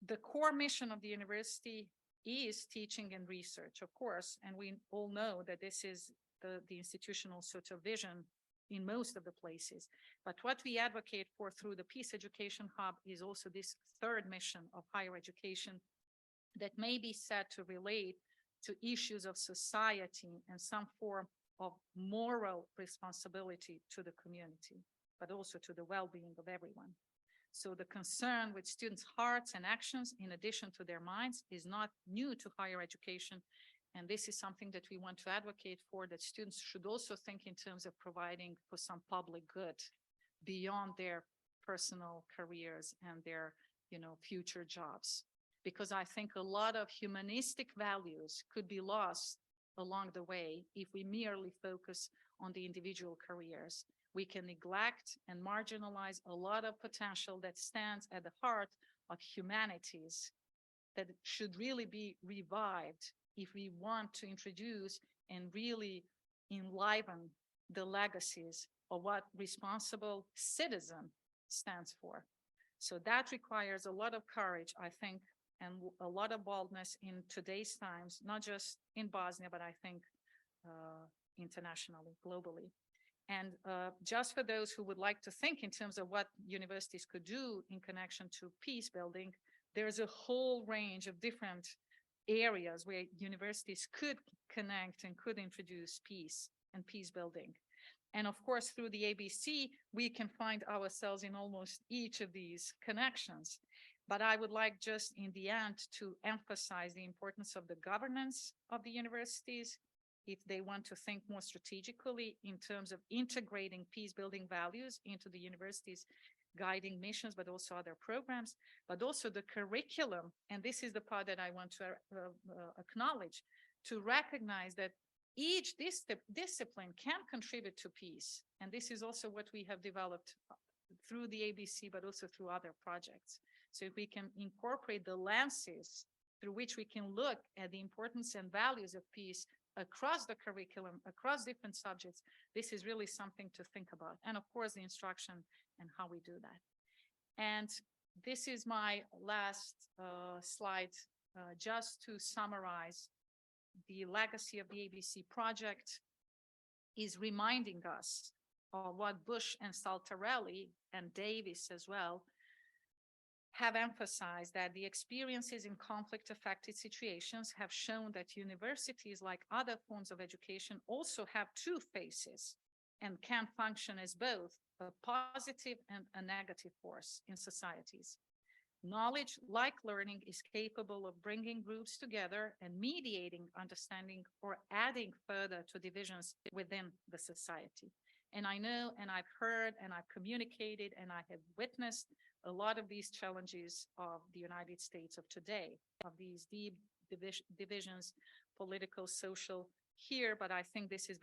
The core mission of the university is teaching and research, of course, and we all know that this is the institutional sort of vision in most of the places. But what we advocate for through the Peace Education Hub is also this third mission of higher education that may be said to relate to issues of society and some form of moral responsibility to the community, but also to the well-being of everyone. So the concern with students' hearts and actions, in addition to their minds, is not new to higher education. And this is something that we want to advocate for, that students should also think in terms of providing for some public good beyond their personal careers and their, future jobs. Because I think a lot of humanistic values could be lost along the way if we merely focus on the individual careers. We can neglect and marginalize a lot of potential that stands at the heart of humanities that should really be revived if we want to introduce and really enliven the legacies of what responsible citizen stands for. So that requires a lot of courage, I think, and a lot of boldness in today's times, not just in Bosnia, but I think internationally, globally. And just for those who would like to think in terms of what universities could do in connection to peace building, there's a whole range of different areas where universities could connect and could introduce peace and peace building. And of course, through the ABC, we can find ourselves in almost each of these connections. But I would like just in the end to emphasize the importance of the governance of the universities, if they want to think more strategically in terms of integrating peace building values into the university's guiding missions, but also other programs, but also the curriculum. And this is the part that I want to acknowledge, to recognize that each discipline can contribute to peace. And this is also what we have developed through the ABC, but also through other projects. So if we can incorporate the lenses through which we can look at the importance and values of peace across the curriculum, across different subjects, this is really something to think about. And of course, the instruction and how we do that. And this is my last slide, just to summarize. The legacy of the ABC project is reminding us of what Bush and Saltarelli and Davis as well have emphasized, that the experiences in conflict-affected situations have shown that universities, like other forms of education, also have two faces and can function as both a positive and a negative force in societies. Knowledge, like learning, is capable of bringing groups together and mediating understanding or adding further to divisions within the society. And I know, and I've heard, and I've communicated, and I have witnessed a lot of these challenges of the United States of today, of these deep divisions, political, social here, but I think this is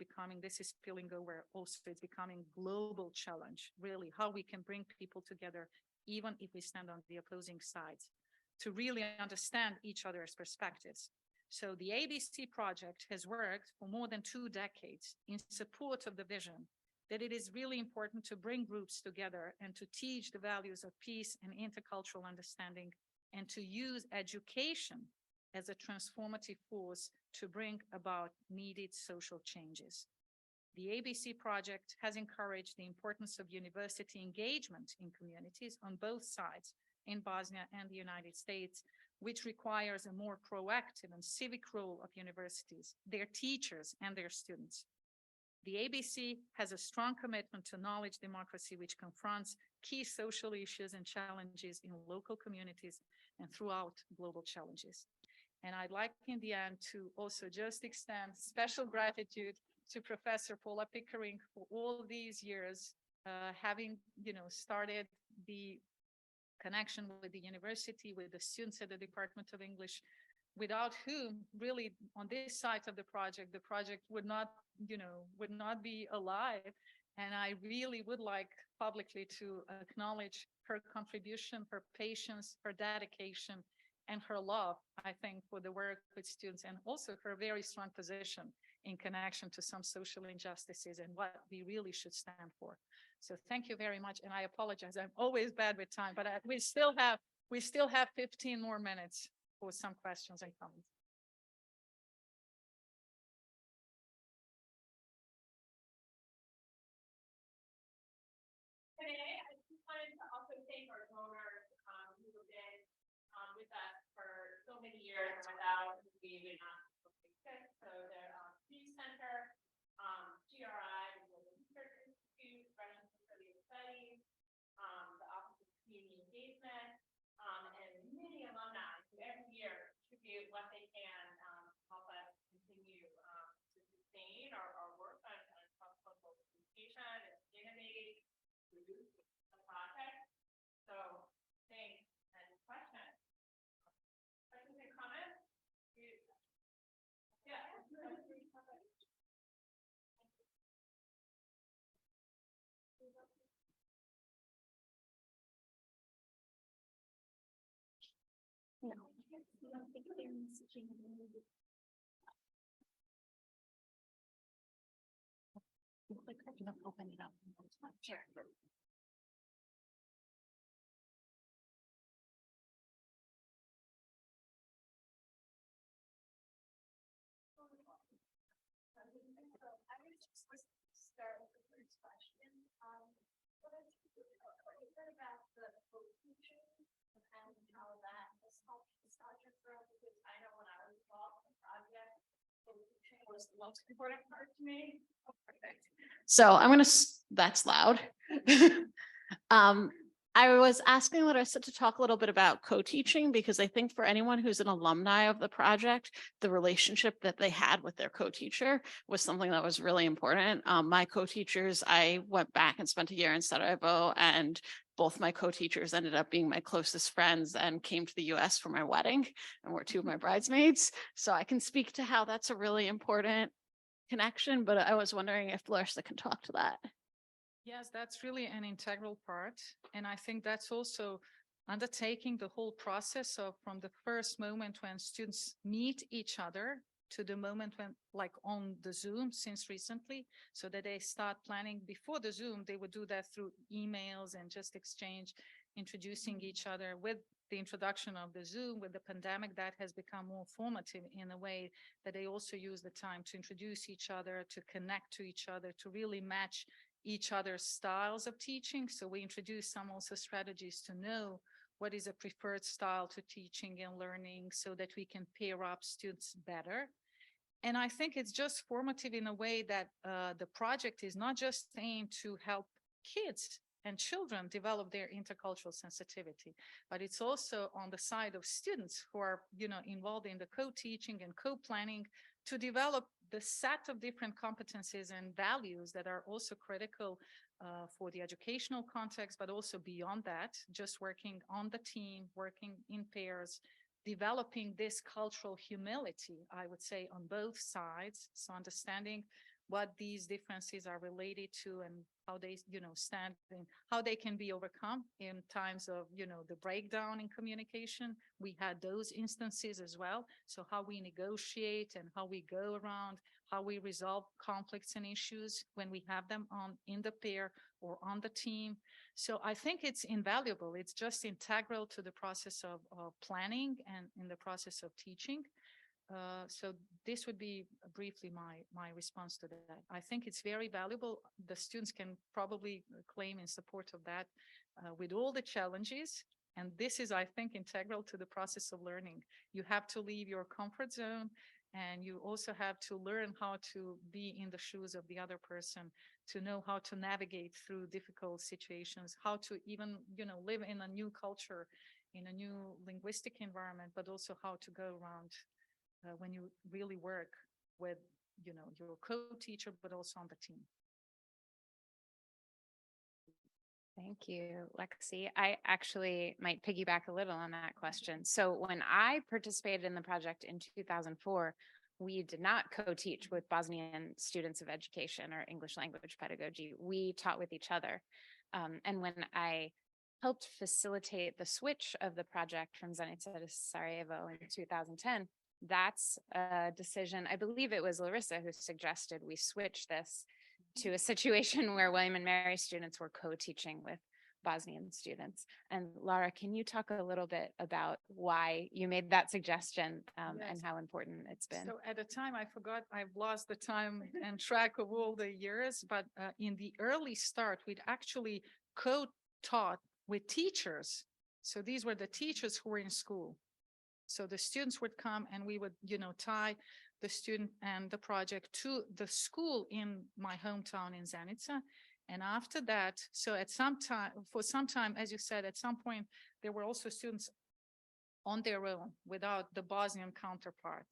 spilling over also. It's becoming global challenge, really, how we can bring people together, even if we stand on the opposing sides, to really understand each other's perspectives. So the ABC project has worked for more than 2 decades in support of the vision that it is really important to bring groups together and to teach the values of peace and intercultural understanding, and to use education as a transformative force to bring about needed social changes. The ABC project has encouraged the importance of university engagement in communities on both sides, in Bosnia and the United States, which requires a more proactive and civic role of universities, their teachers, and their students. The ABC has a strong commitment to knowledge democracy, which confronts key social issues and challenges in local communities and throughout global challenges. And I'd like in the end to also just extend special gratitude to Professor Paula Pickering for all these years, having, started the connection with the university, with the students at the Department of English, without whom really on this side of the project would not be alive. And I really would like publicly to acknowledge her contribution, her patience, her dedication, and her love, I think, for the work with students, and also her very strong position in connection to some social injustices and what we really should stand for. So thank you very much. And I apologize, I'm always bad with time, but we still have 15 more minutes for some questions and comments. Today, I just wanted to also thank our donors who have been with us for so many years, and without we would not exist. So the Community Center, GRI, the Global Research Institute, Russian Facility of Studies, the Office of Community Engagement, and many alumni who every year contribute what they can to help us continue to sustain our work on cross-cultural communication and innovate the project. So thanks. And questions? Questions and comments? Yeah. No, I don't think they're messaging. Open it up. Sure. I would just start with the first question. What is about the co-teaching and how that has helped the project grow? Because I know when I was involved in the project, co-teaching was the most important part to me. Oh, perfect. So I'm going to, that's loud. I was asking Larisa to talk a little bit about co-teaching, because I think for anyone who's an alumni of the project, the relationship that they had with their co-teacher was something that was really important. My co-teachers, I went back and spent a year in Sarajevo, and both my co-teachers ended up being my closest friends and came to the US for my wedding and were two of my bridesmaids. So I can speak to how that's a really important connection, but I was wondering if Larisa can talk to that. Yes, that's really an integral part. And I think that's also undertaking the whole process of from the first moment when students meet each other to the moment when, like on the Zoom since recently, so that they start planning before the Zoom, they would do that through emails and just exchange, introducing each other. With the introduction of the Zoom, with the pandemic, that has become more formative in a way that they also use the time to introduce each other, to connect to each other, to really match each other's styles of teaching. So we introduce some also strategies to know what is a preferred style to teaching and learning so that we can pair up students better. And I think it's just formative in a way that the project is not just aimed to help kids and children develop their intercultural sensitivity, but it's also on the side of students who are, involved in the co-teaching and co-planning to develop the set of different competencies and values that are also critical for the educational context, but also beyond that, just working on the team, working in pairs, developing this cultural humility, I would say, on both sides. So understanding what these differences are related to and how they, stand and how they can be overcome in times of, the breakdown in communication. We had those instances as well. So how we negotiate and how we go around, how we resolve conflicts and issues when we have them in the pair or on the team. So I think it's invaluable. It's just integral to the process of planning and in the process of teaching. So this would be briefly my response to that. I think it's very valuable. The students can probably claim in support of that with all the challenges. And this is, I think, integral to the process of learning. You have to leave your comfort zone, and you also have to learn how to be in the shoes of the other person, to know how to navigate through difficult situations, how to even, live in a new culture, in a new linguistic environment, but also how to go around when you really work with, your co-teacher, but also on the team. Thank you, Lexi. I actually might piggyback a little on that question. So when I participated in the project in 2004, we did not co-teach with Bosnian students of education or English language pedagogy. We taught with each other. And when I helped facilitate the switch of the project from Zenica to Sarajevo in 2010, that's a decision. I believe it was Larisa who suggested we switch this to a situation where William and Mary students were co-teaching with Bosnian students. And Lara, can you talk a little bit about why you made that suggestion and how important it's been? So at the time, I forgot, I've lost the time and track of all the years, but in the early start, we'd actually co-taught with teachers. So these were the teachers who were in school. So the students would come and we would, tie the student and the project to the school in my hometown in Zenica. And after that, so for some time, as you said, at some point, there were also students on their own without the Bosnian counterpart.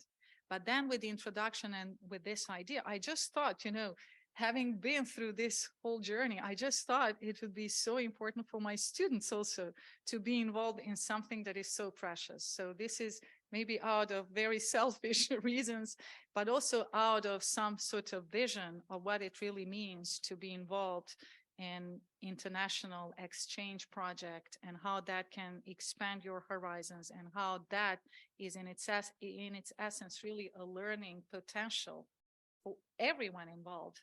But then with the introduction and with this idea, I just thought, having been through this whole journey, I just thought it would be so important for my students also to be involved in something that is so precious. So this is maybe out of very selfish reasons, but also out of some sort of vision of what it really means to be involved in international exchange project and how that can expand your horizons and how that is in its essence really a learning potential for everyone involved.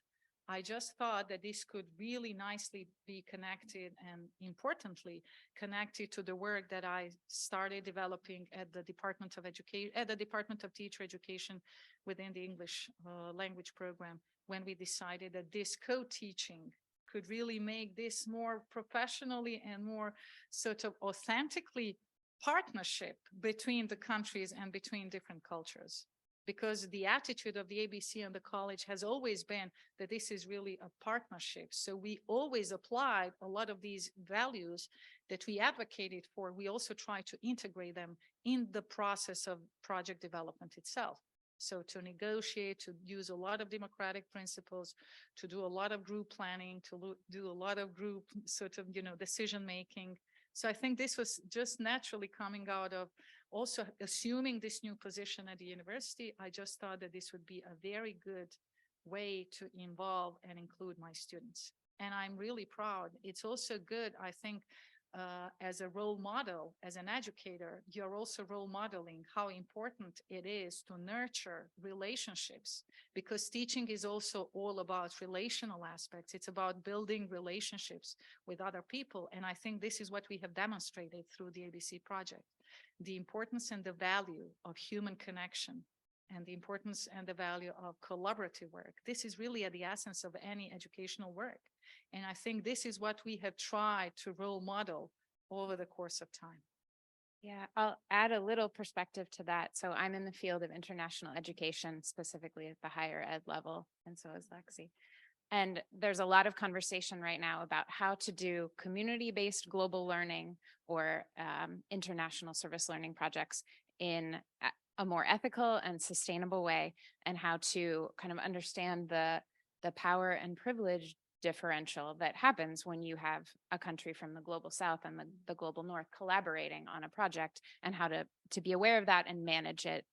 I just thought that this could really nicely be connected and importantly connected to the work that I started developing at the Department of Education, at the Department of Teacher Education within the English language program, when we decided that this co-teaching could really make this more professionally and more sort of authentically partnership between the countries and between different cultures. Because the attitude of the ABC and the college has always been that this is really a partnership. So we always applied a lot of these values that we advocated for. We also try to integrate them in the process of project development itself. So to negotiate, to use a lot of democratic principles, to do a lot of group planning, to do a lot of group sort of, decision making. So I think this was just naturally coming out of also assuming this new position at the university. I just thought that this would be a very good way to involve and include my students. And I'm really proud. It's also good, I think, as a role model, as an educator, you're also role modeling how important it is to nurture relationships, because teaching is also all about relational aspects. It's about building relationships with other people. And I think this is what we have demonstrated through the ABC project, the importance and the value of human connection and the importance and the value of collaborative work. This is really at the essence of any educational work. And I think this is what we have tried to role model over the course of time. Yeah, I'll add a little perspective to that. So I'm in the field of international education, specifically at the higher ed level, and so is Lexi. And there's a lot of conversation right now about how to do community-based global learning or international service learning projects in a more ethical and sustainable way, and how to kind of understand the power and privilege differential that happens when you have a country from the global south and the global north collaborating on a project, and how to be aware of that and manage it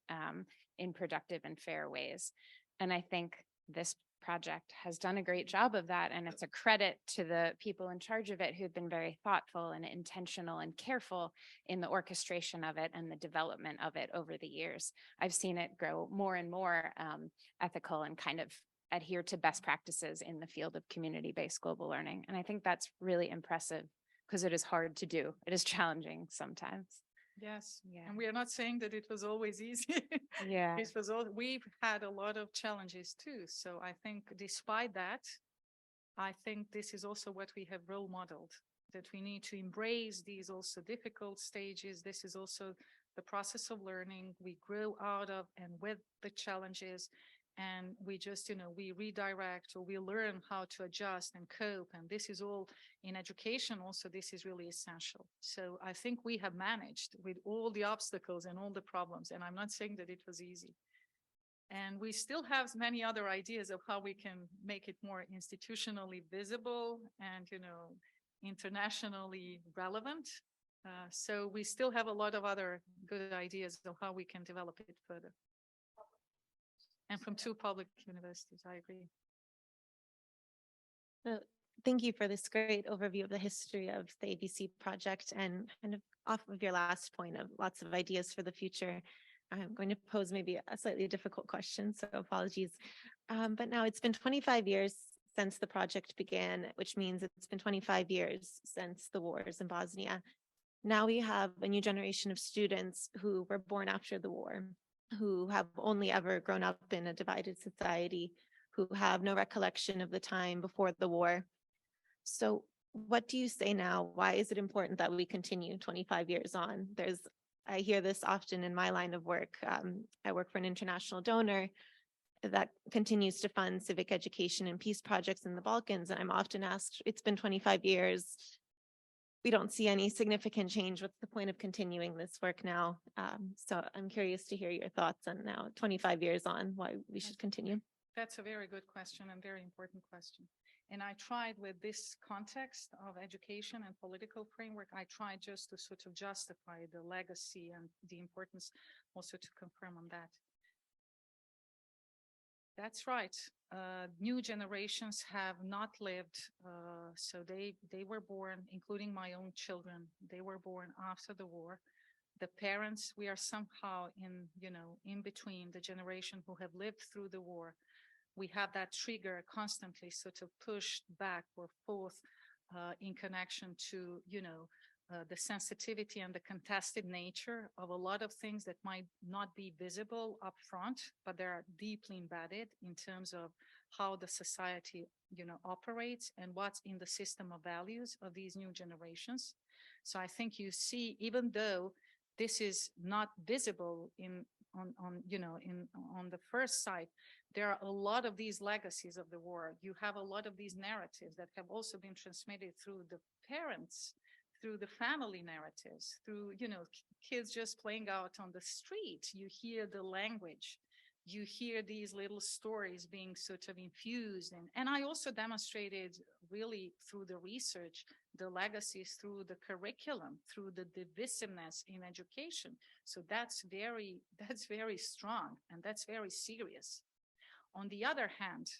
in productive and fair ways. And I think this project has done a great job of that, and it's a credit to the people in charge of it who've been very thoughtful and intentional and careful in the orchestration of it and the development of it over the years. I've seen it grow more and more ethical and kind of adhere to best practices in the field of community-based global learning. And I think that's really impressive because it is hard to do. It is challenging sometimes. Yes. Yeah. And we are not saying that it was always easy. Yeah. It was all, we've had a lot of challenges too. So I think despite that, I think this is also what we have role modeled, that we need to embrace these also difficult stages. This is also the process of learning we grow out of and with the challenges. And we just, we redirect or we learn how to adjust and cope. And this is all in education. Also, this is really essential. So I think we have managed with all the obstacles and all the problems. And I'm not saying that it was easy. And we still have many other ideas of how we can make it more institutionally visible and, internationally relevant. So we still have a lot of other good ideas of how we can develop it further. And from 2 public universities, I agree. Well, thank you for this great overview of the history of the ABC project, and kind of off of your last point of lots of ideas for the future. I'm going to pose maybe a slightly difficult question, so apologies. But now it's been 25 years since the project began, which means it's been 25 years since the wars in Bosnia. Now we have a new generation of students who were born after the war, who have only ever grown up in a divided society, who have no recollection of the time before the war. So what do you say now? Why is it important that we continue 25 years on? I hear this often in my line of work. I work for an international donor that continues to fund civic education and peace projects in the Balkans. And I'm often asked, it's been 25 years. We don't see any significant change. What's the point of continuing this work now? So I'm curious to hear your thoughts on now, 25 years on, why we should continue. That's a very good question and very important question. And I tried with this context of education and political framework, I tried just to sort of justify the legacy and the importance also to confirm on that. That's right. New generations have not lived. So they were born, including my own children, they were born after the war. The parents, we are somehow in between the generation who have lived through the war. We have that trigger constantly sort of pushed back or forth in connection to, the sensitivity and the contested nature of a lot of things that might not be visible up front, but they are deeply embedded in terms of how the society, operates and what's in the system of values of these new generations. So I think you see, even though this is not visible on the first sight, there are a lot of these legacies of the war. You have a lot of these narratives that have also been transmitted through the parents, through the family narratives, through, kids just playing out on the street. You hear the language, you hear these little stories being sort of infused. And I also demonstrated really through the research, the legacies through the curriculum, through the divisiveness in education. So that's very strong and that's very serious. On the other hand,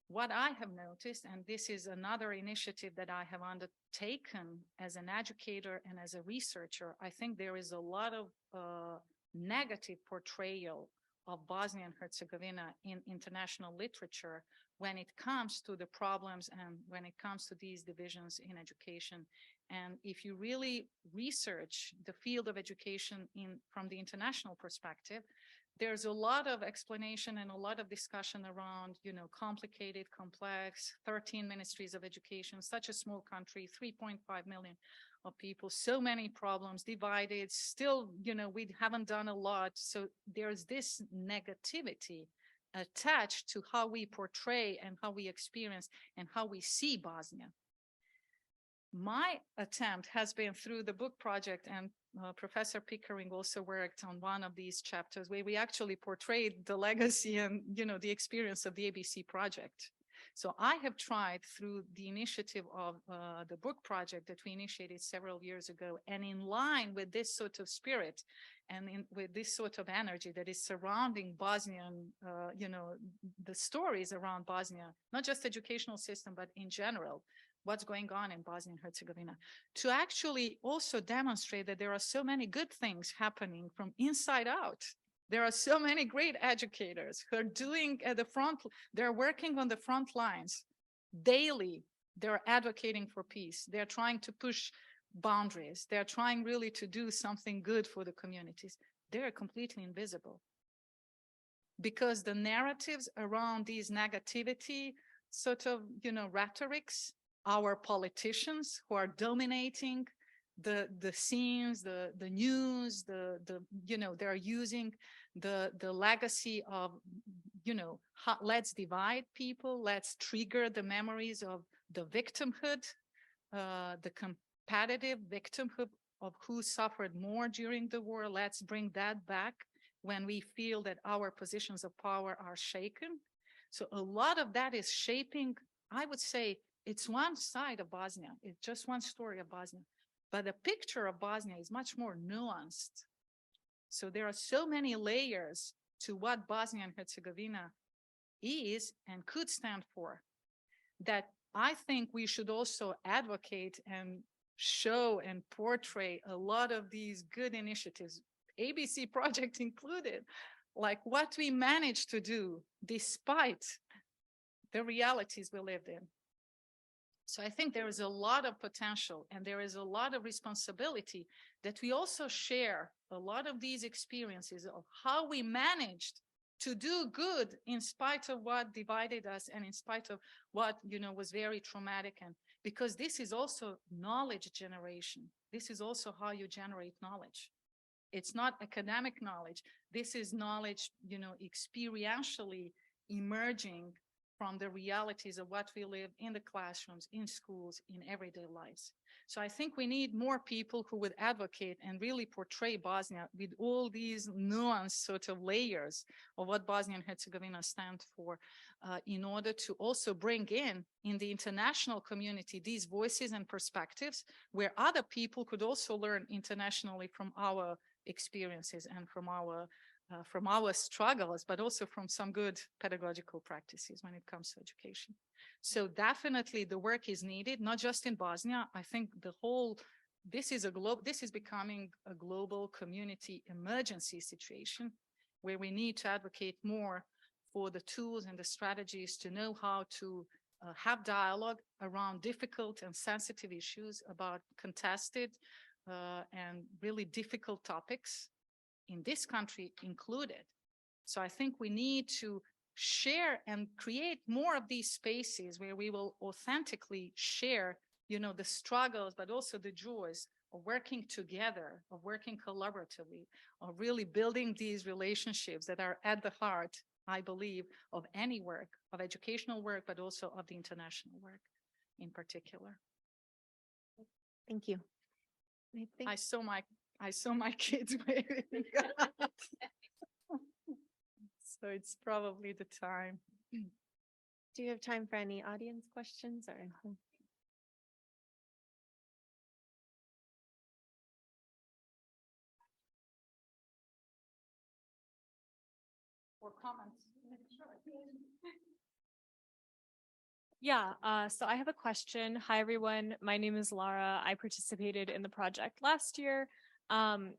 what I have noticed, and this is another initiative that I have undertaken as an educator and as a researcher, I think there is a lot of negative portrayal of Bosnia and Herzegovina in international literature when it comes to the problems and when it comes to these divisions in education. And if you really research the field of education from the international perspective, there's a lot of explanation and a lot of discussion around, complicated, complex, 13 ministries of education, such a small country, 3.5 million of people, so many problems, divided, still, we haven't done a lot. So there's this negativity attached to how we portray and how we experience and how we see Bosnia. My attempt has been through the book project, and Professor Pickering also worked on one of these chapters where we actually portrayed the legacy and, the experience of the ABC project. So I have tried through the initiative of the book project that we initiated several years ago, and in line with this sort of spirit and with this sort of energy that is surrounding Bosnian, the stories around Bosnia, not just educational system, but in general, what's going on in Bosnia and Herzegovina, to actually also demonstrate that there are so many good things happening from inside out There are so many great educators who are doing at the front, they're working on the front lines daily. They're advocating for peace. They're trying to push boundaries. They're trying really to do something good for the communities. They're completely invisible because the narratives around these negativity sort of, rhetorics, our politicians who are dominating the scenes, the news, they're using the legacy of, let's divide people, let's trigger the memories of the victimhood, the competitive victimhood of who suffered more during the war. Let's bring that back when we feel that our positions of power are shaken. So a lot of that is shaping, I would say, it's one side of Bosnia. It's just one story of Bosnia. But the picture of Bosnia is much more nuanced. So there are so many layers to what Bosnia and Herzegovina is and could stand for that I think we should also advocate and show and portray a lot of these good initiatives, ABC project included, like what we managed to do despite the realities we lived in. So I think there is a lot of potential and there is a lot of responsibility that we also share a lot of these experiences of how we managed to do good in spite of what divided us and in spite of what, was very traumatic. And because this is also knowledge generation. This is also how you generate knowledge. It's not academic knowledge. This is knowledge, experientially emerging from the realities of what we live in the classrooms, in schools, in everyday lives. So I think we need more people who would advocate and really portray Bosnia with all these nuanced sort of layers of what Bosnia and Herzegovina stands for, in order to also bring in the international community these voices and perspectives where other people could also learn internationally from our experiences and from our struggles, but also from some good pedagogical practices when it comes to education. So definitely the work is needed, not just in Bosnia. I think this is becoming a global community emergency situation where we need to advocate more for the tools and the strategies to know how to have dialogue around difficult and sensitive issues about contested and really difficult topics in this country included. So I think we need to share and create more of these spaces where we will authentically share, the struggles, but also the joys of working together, of working collaboratively, of really building these relationships that are at the heart, I believe, of any work, of educational work, but also of the international work in particular. Thank you. I saw my kids waving. So it's probably the time. Do you have time for any audience questions or? Or comments? Yeah, so I have a question. Hi, everyone. My name is Lara. I participated in the project last year.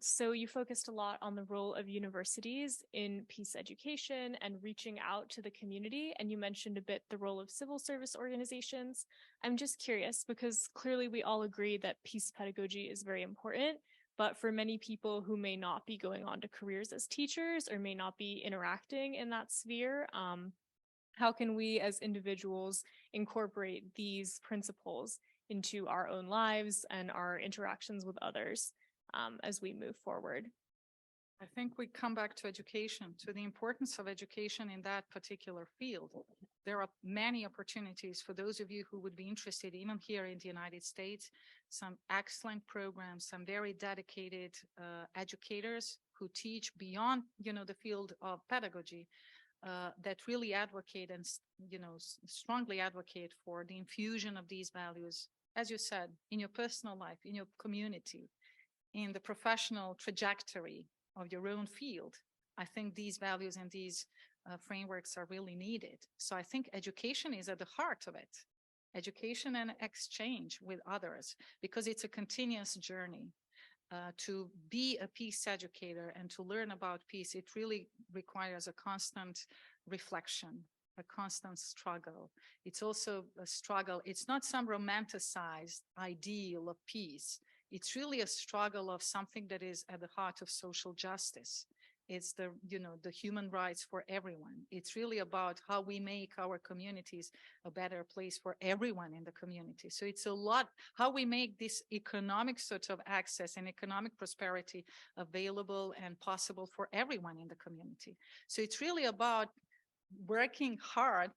So you focused a lot on the role of universities in peace education and reaching out to the community. And you mentioned a bit the role of civil service organizations. I'm just curious because clearly we all agree that peace pedagogy is very important. But for many people who may not be going on to careers as teachers or may not be interacting in that sphere, how can we as individuals incorporate these principles into our own lives and our interactions with others as we move forward? I think we come back to education, to the importance of education in that particular field. There are many opportunities for those of you who would be interested, even here in the United States, some excellent programs, some very dedicated educators who teach beyond, the field of pedagogy. That really advocate and, strongly advocate for the infusion of these values, as you said, in your personal life, in your community, in the professional trajectory of your own field. I think these values and these frameworks are really needed. So I think education is at the heart of it. Education and exchange with others, because it's a continuous journey. to be a peace educator and to learn about peace, it really requires a constant reflection, a constant struggle. It's also a struggle. It's not some romanticized ideal of peace. It's really a struggle of something that is at the heart of social justice. It's the, the human rights for everyone. It's really about how we make our communities a better place for everyone in the community. So it's a lot, how we make this economic sort of access and economic prosperity available and possible for everyone in the community. So it's really about working hard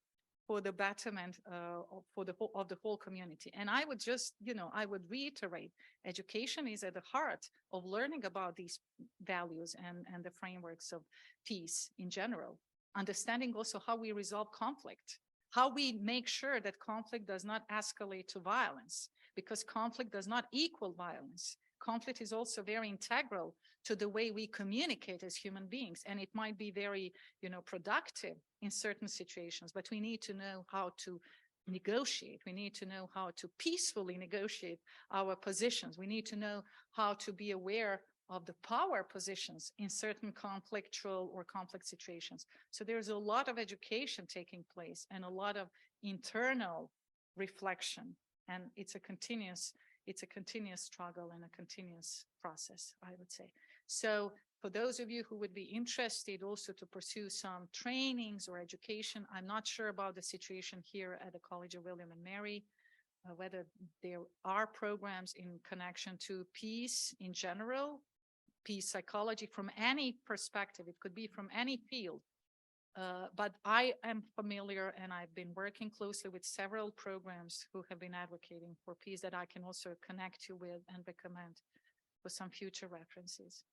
for the betterment of the whole community. And I would just, I would reiterate, education is at the heart of learning about these values and the frameworks of peace in general. Understanding also how we resolve conflict, how we make sure that conflict does not escalate to violence, because conflict does not equal violence. Conflict is also very integral to the way we communicate as human beings. And it might be very, productive in certain situations, but we need to know how to negotiate. We need to know how to peacefully negotiate our positions. We need to know how to be aware of the power positions in certain conflictual or conflict situations. So there's a lot of education taking place and a lot of internal reflection. And it's a continuous struggle and a continuous process, I would say. So for those of you who would be interested also to pursue some trainings or education, I'm not sure about the situation here at the College of William and Mary, whether there are programs in connection to peace in general, peace psychology from any perspective. It could be from any field. But I am familiar and I've been working closely with several programs who have been advocating for peace that I can also connect you with and recommend for some future references.